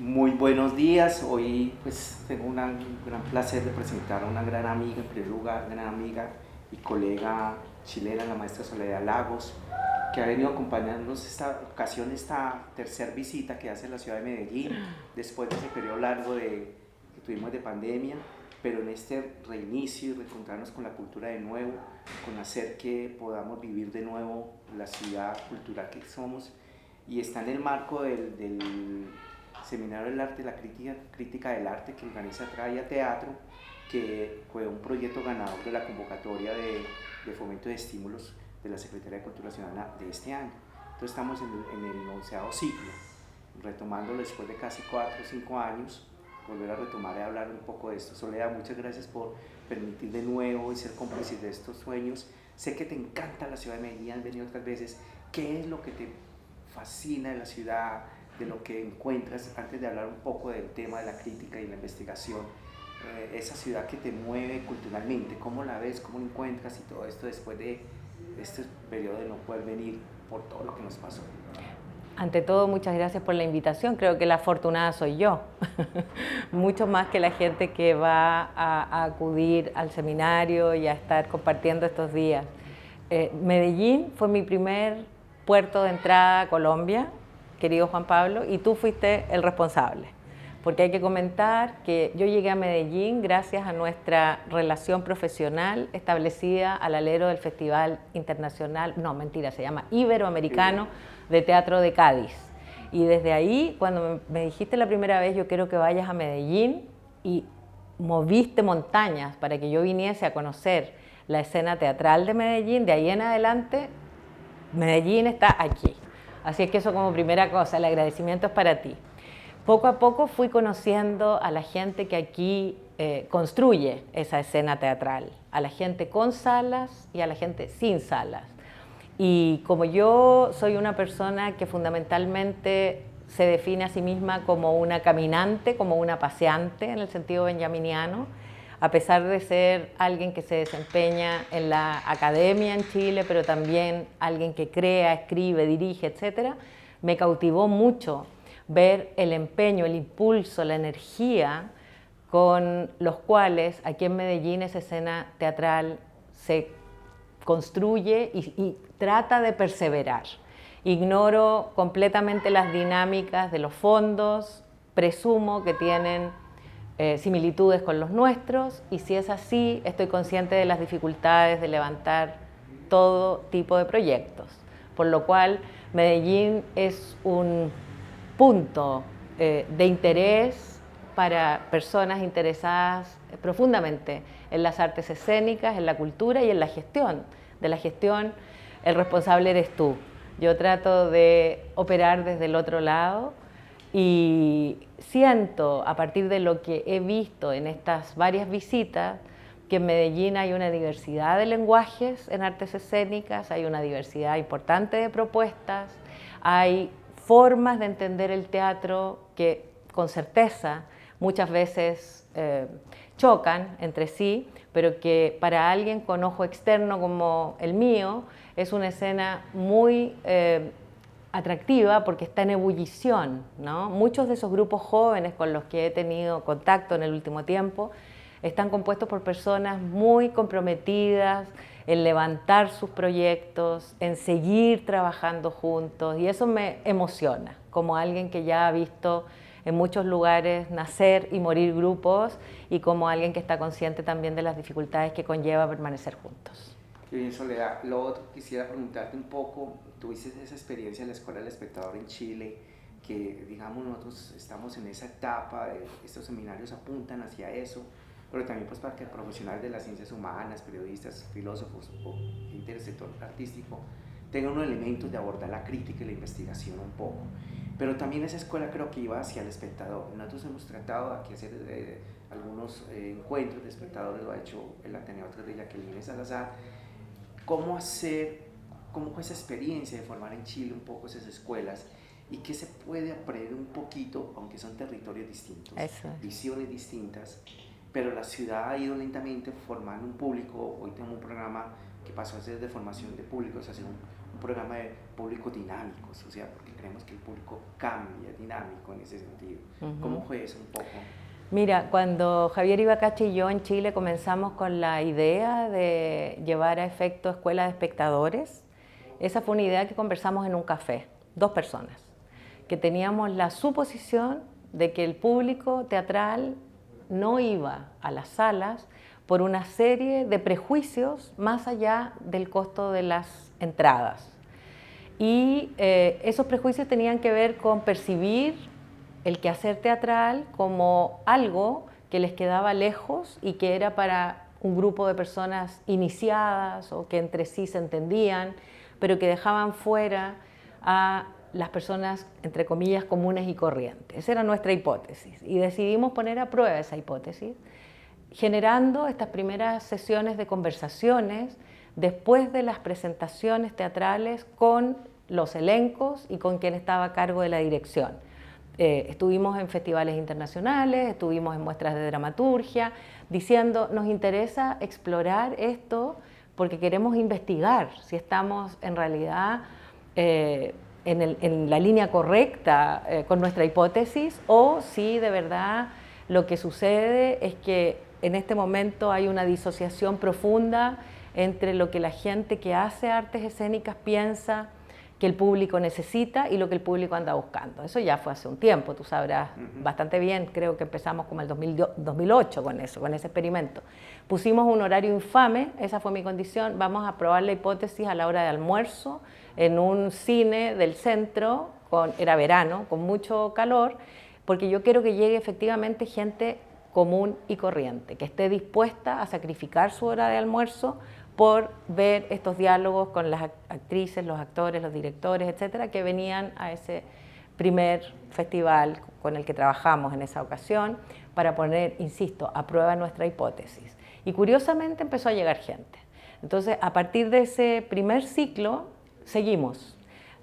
Muy buenos días. Hoy pues tengo un gran placer de presentar a una gran amiga, en primer lugar, gran amiga y colega chilena, la maestra Soledad Lagos, que ha venido acompañándonos esta ocasión, esta tercera visita que hace a la ciudad de Medellín, después de ese periodo largo que tuvimos de pandemia, pero en este reinicio y reencontrarnos con la cultura de nuevo, con hacer que podamos vivir de nuevo la ciudad cultural que somos, y está en el marco del Seminario del Arte, la crítica del arte que organiza Traía Teatro, que fue un proyecto ganador de la convocatoria de fomento de estímulos de la Secretaría de Cultura Ciudadana de este año. Entonces estamos en el 11º ciclo, retomándolo después de casi 4 o 5 años, volver a retomar y hablar un poco de esto. Soledad, muchas gracias por permitir de nuevo y ser cómplices de estos sueños. Sé que te encanta la ciudad de Medellín, has venido otras veces. ¿Qué es lo que te fascina de la ciudad, de lo que encuentras, antes de hablar un poco del tema de la crítica y la investigación? Esa ciudad que te mueve culturalmente, ¿cómo la ves, cómo la encuentras y todo esto después de este periodo de no poder venir por todo lo que nos pasó? Ante todo, muchas gracias por la invitación. Creo que la afortunada soy yo, mucho más que la gente que va a acudir al seminario y a estar compartiendo estos días. Medellín fue mi primer puerto de entrada a Colombia, querido Juan Pablo, y tú fuiste el responsable. Porque hay que comentar que yo llegué a Medellín gracias a nuestra relación profesional establecida al alero del Festival Internacional, no, mentira, se llama Iberoamericano de Teatro de Cádiz. Y desde ahí, cuando me dijiste la primera vez, yo quiero que vayas a Medellín, y moviste montañas para que yo viniese a conocer la escena teatral de Medellín, de ahí en adelante, Medellín está aquí. Así es que eso como primera cosa, el agradecimiento es para ti. Poco a poco fui conociendo a la gente que aquí construye esa escena teatral, a la gente con salas y a la gente sin salas. Y como yo soy una persona que fundamentalmente se define a sí misma como una caminante, como una paseante en el sentido benjaminiano, a pesar de ser alguien que se desempeña en la academia en Chile, pero también alguien que crea, escribe, dirige, etc., me cautivó mucho ver el empeño, el impulso, la energía con los cuales aquí en Medellín esa escena teatral se construye y trata de perseverar. Ignoro completamente las dinámicas de los fondos, presumo que tienen similitudes con los nuestros, y si es así, estoy consciente de las dificultades de levantar todo tipo de proyectos, por lo cual Medellín es un punto de interés para personas interesadas profundamente en las artes escénicas, en la cultura y en la gestión. De la gestión, el responsable eres tú. Yo trato de operar desde el otro lado y siento, a partir de lo que he visto en estas varias visitas, que en Medellín hay una diversidad de lenguajes en artes escénicas, hay una diversidad importante de propuestas, hay formas de entender el teatro que con certeza muchas veces chocan entre sí, pero que para alguien con ojo externo como el mío es una escena muy atractiva porque está en ebullición, ¿no? Muchos de esos grupos jóvenes con los que he tenido contacto en el último tiempo están compuestos por personas muy comprometidas en levantar sus proyectos, en seguir trabajando juntos, y eso me emociona, como alguien que ya ha visto en muchos lugares nacer y morir grupos, y como alguien que está consciente también de las dificultades que conlleva permanecer juntos. Qué bien, Soledad. Lo otro, quisiera preguntarte un poco, tuviste esa experiencia en la Escuela del Espectador en Chile, que digamos nosotros estamos en esa etapa, estos seminarios apuntan hacia eso, pero también pues para que profesionales de las ciencias humanas, periodistas, filósofos o gente del sector artístico tengan unos elementos de abordar la crítica y la investigación un poco. Pero también esa escuela creo que iba hacia el espectador. Nosotros hemos tratado aquí hacer algunos encuentros de espectadores, lo ha hecho el Ateneo 3 de Jacqueline Salazar. ¿Cómo fue esa experiencia de formar en Chile un poco esas escuelas? ¿Y qué se puede aprender un poquito, aunque son territorios distintos, visiones distintas? Pero la ciudad ha ido lentamente formando un público. Hoy tenemos un programa que pasó a ser de formación de públicos a ser un programa de públicos dinámicos, o sea, porque creemos que el público cambia, dinámico en ese sentido. ¿Cómo fue eso un poco? Mira, cuando Javier Ibacache y yo en Chile comenzamos con la idea de llevar a efecto escuela de espectadores, esa fue una idea que conversamos en un café, 2 personas, que teníamos la suposición de que el público teatral no iba a las salas por una serie de prejuicios más allá del costo de las entradas. Y esos prejuicios tenían que ver con percibir el quehacer teatral como algo que les quedaba lejos y que era para un grupo de personas iniciadas o que entre sí se entendían, pero que dejaban fuera a las personas, entre comillas, comunes y corrientes. Esa era nuestra hipótesis y decidimos poner a prueba esa hipótesis, generando estas primeras sesiones de conversaciones después de las presentaciones teatrales con los elencos y con quien estaba a cargo de la dirección. Estuvimos en festivales internacionales, estuvimos en muestras de dramaturgia, diciendo, nos interesa explorar esto porque queremos investigar si estamos en realidad en la línea correcta con nuestra hipótesis o si de verdad lo que sucede es que en este momento hay una disociación profunda entre lo que la gente que hace artes escénicas piensa que el público necesita y lo que el público anda buscando. Eso ya fue hace un tiempo, tú sabrás bastante bien, creo que empezamos como el 2008 con eso, con ese experimento. Pusimos un horario infame, esa fue mi condición, vamos a probar la hipótesis a la hora de almuerzo en un cine del centro, era verano, con mucho calor, porque yo quiero que llegue efectivamente gente común y corriente, que esté dispuesta a sacrificar su hora de almuerzo por ver estos diálogos con las actrices, los actores, los directores, etcétera, que venían a ese primer festival con el que trabajamos en esa ocasión para poner, insisto, a prueba nuestra hipótesis. Y curiosamente empezó a llegar gente. Entonces, a partir de ese primer ciclo, seguimos.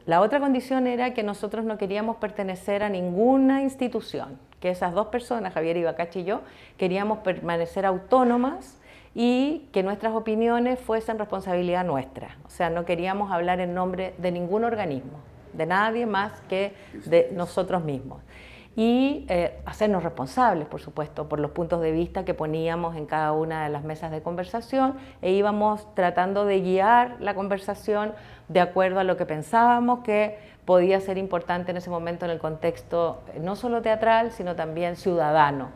La otra condición era que nosotros no queríamos pertenecer a ninguna institución, que esas 2 personas, Javier Ibacache y yo, queríamos permanecer autónomas y que nuestras opiniones fuesen responsabilidad nuestra. O sea, no queríamos hablar en nombre de ningún organismo, de nadie más que de nosotros mismos. Y hacernos responsables, por supuesto, por los puntos de vista que poníamos en cada una de las mesas de conversación e íbamos tratando de guiar la conversación de acuerdo a lo que pensábamos que podía ser importante en ese momento en el contexto no solo teatral, sino también ciudadano,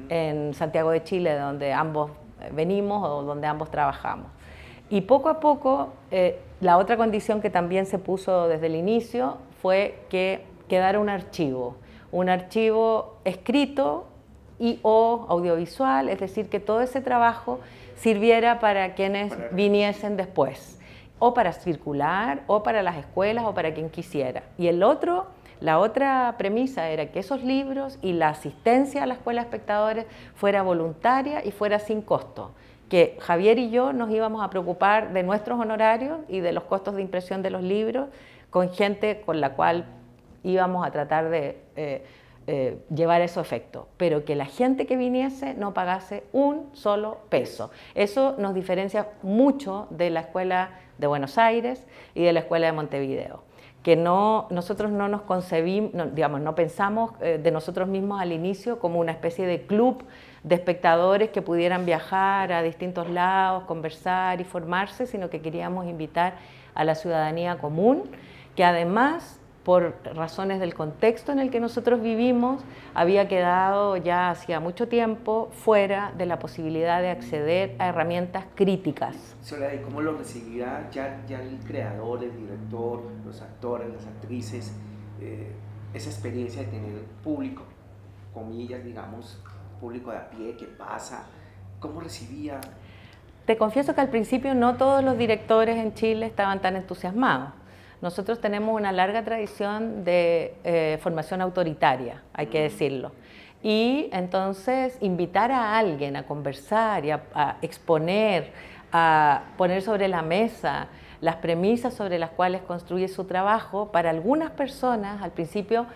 en Santiago de Chile, de donde ambos venimos o donde ambos trabajamos. Y poco a poco, la otra condición que también se puso desde el inicio fue que quedara un archivo escrito y o audiovisual, es decir, que todo ese trabajo sirviera para quienes viniesen después, o para circular, o para las escuelas, o para quien quisiera. Y la otra premisa era que esos libros y la asistencia a la escuela de espectadores fuera voluntaria y fuera sin costo, que Javier y yo nos íbamos a preocupar de nuestros honorarios y de los costos de impresión de los libros con gente con la cual íbamos a tratar de llevar eso a efecto, pero que la gente que viniese no pagase un solo peso. Eso nos diferencia mucho de la Escuela de Buenos Aires y de la Escuela de Montevideo, que nosotros no nos concebimos, no pensamos de nosotros mismos al inicio como una especie de club de espectadores que pudieran viajar a distintos lados, conversar y formarse, sino que queríamos invitar a la ciudadanía común, que además, por razones del contexto en el que nosotros vivimos, había quedado ya hacía mucho tiempo fuera de la posibilidad de acceder a herramientas críticas. Soledad, ¿y cómo lo recibía ya el creador, el director, los actores, las actrices, esa experiencia de tener público, comillas, digamos, público de a pie que pasa? ¿Cómo recibía? Te confieso que al principio no todos los directores en Chile estaban tan entusiasmados. Nosotros tenemos una larga tradición de formación autoritaria, hay que decirlo. Y entonces invitar a alguien a conversar y a exponer, a poner sobre la mesa las premisas sobre las cuales construye su trabajo, para algunas personas al principio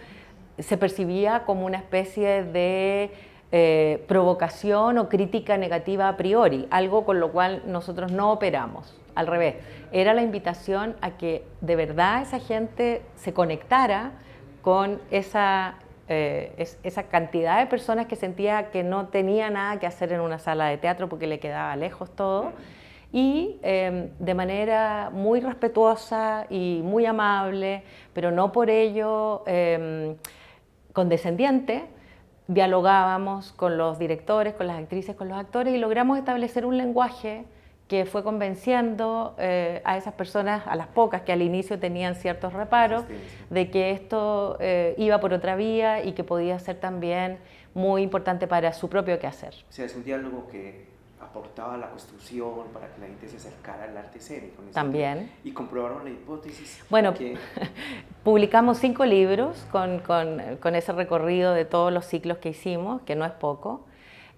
se percibía como una especie de provocación o crítica negativa a priori, algo con lo cual nosotros no operamos. al revés, era la invitación a que de verdad esa gente se conectara con esa cantidad de personas que sentía que no tenía nada que hacer en una sala de teatro porque le quedaba lejos todo, y de manera muy respetuosa y muy amable, pero no por ello condescendiente, dialogábamos con los directores, con las actrices, con los actores, y logramos establecer un lenguaje que fue convenciendo a esas personas, a las pocas que al inicio tenían ciertos reparos, de que esto iba por otra vía y que podía ser también muy importante para su propio quehacer. O sea, es un diálogo que aportaba a la construcción para que la gente se acercara al arte escénico. También. Y comprobaron la hipótesis. Bueno, publicamos 5 libros con ese recorrido de todos los ciclos que hicimos, que no es poco.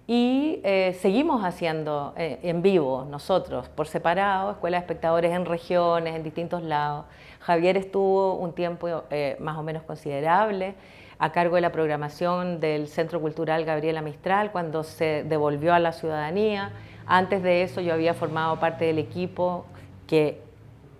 Y seguimos haciendo en vivo nosotros, por separado, Escuela de Espectadores en regiones, en distintos lados. Javier estuvo un tiempo más o menos considerable a cargo de la programación del Centro Cultural Gabriela Mistral cuando se devolvió a la ciudadanía. Antes de eso yo había formado parte del equipo que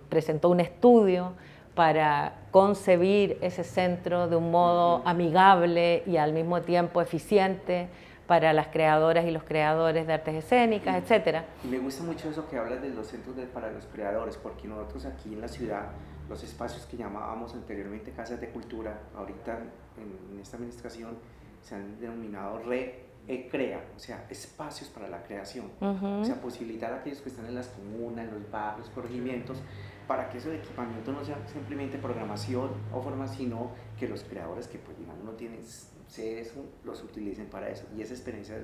presentó un estudio para concebir ese centro de un modo amigable y al mismo tiempo eficiente para las creadoras y los creadores de artes escénicas, etc. Y me gusta mucho eso que hablas de los centros para los creadores, porque nosotros aquí en la ciudad, los espacios que llamábamos anteriormente casas de cultura, ahorita en esta administración se han denominado RECREA, o sea, espacios para la creación, o sea, posibilitar a aquellos que están en las comunas, en los barrios, corregimientos, para que esos equipamientos no sean simplemente programación o formación, sino que los creadores que pues digamos no tienen sedes los utilicen para eso, y esa experiencia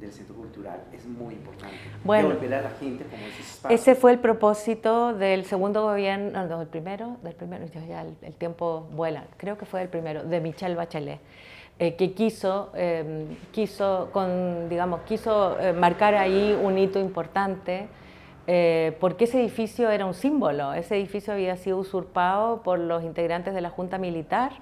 del centro cultural es muy importante. Bueno, devolver a la gente como esos espacios. Ese fue el propósito del segundo gobierno, no, del primero, ya el tiempo vuela, creo que fue el primero, de Michelle Bachelet, que quiso marcar ahí un hito importante, porque ese edificio era un símbolo. Ese edificio había sido usurpado por los integrantes de la Junta Militar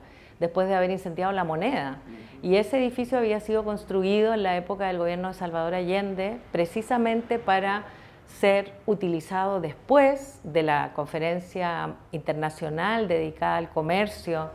después de haber incendiado La Moneda. Y ese edificio había sido construido en la época del gobierno de Salvador Allende precisamente para ser utilizado después de la conferencia internacional dedicada al comercio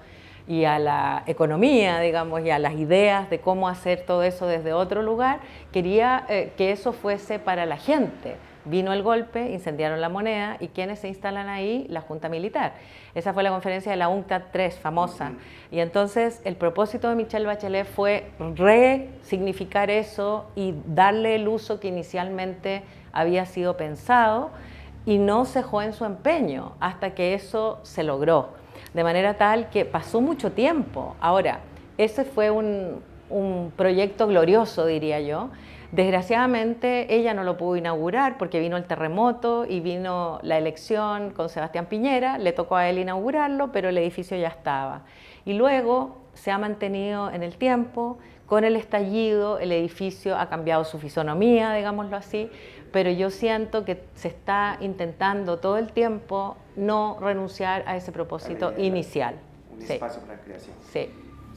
y a la economía, digamos, y a las ideas de cómo hacer todo eso desde otro lugar. Quería que eso fuese para la gente. Vino el golpe, incendiaron La Moneda, y ¿quiénes se instalan ahí? La Junta Militar. Esa fue la conferencia de la UNCTAD 3, famosa. Y entonces el propósito de Michelle Bachelet fue resignificar eso y darle el uso que inicialmente había sido pensado, y no cejó en su empeño hasta que eso se logró. De manera tal que pasó mucho tiempo. Ahora, ese fue un proyecto glorioso, diría yo. Desgraciadamente ella no lo pudo inaugurar porque vino el terremoto y vino la elección con Sebastián Piñera, le tocó a él inaugurarlo, pero el edificio ya estaba. Y luego se ha mantenido en el tiempo. Con el estallido el edificio ha cambiado su fisonomía, digámoslo así, pero yo siento que se está intentando todo el tiempo no renunciar a ese propósito inicial. Un espacio para la creación. Sí.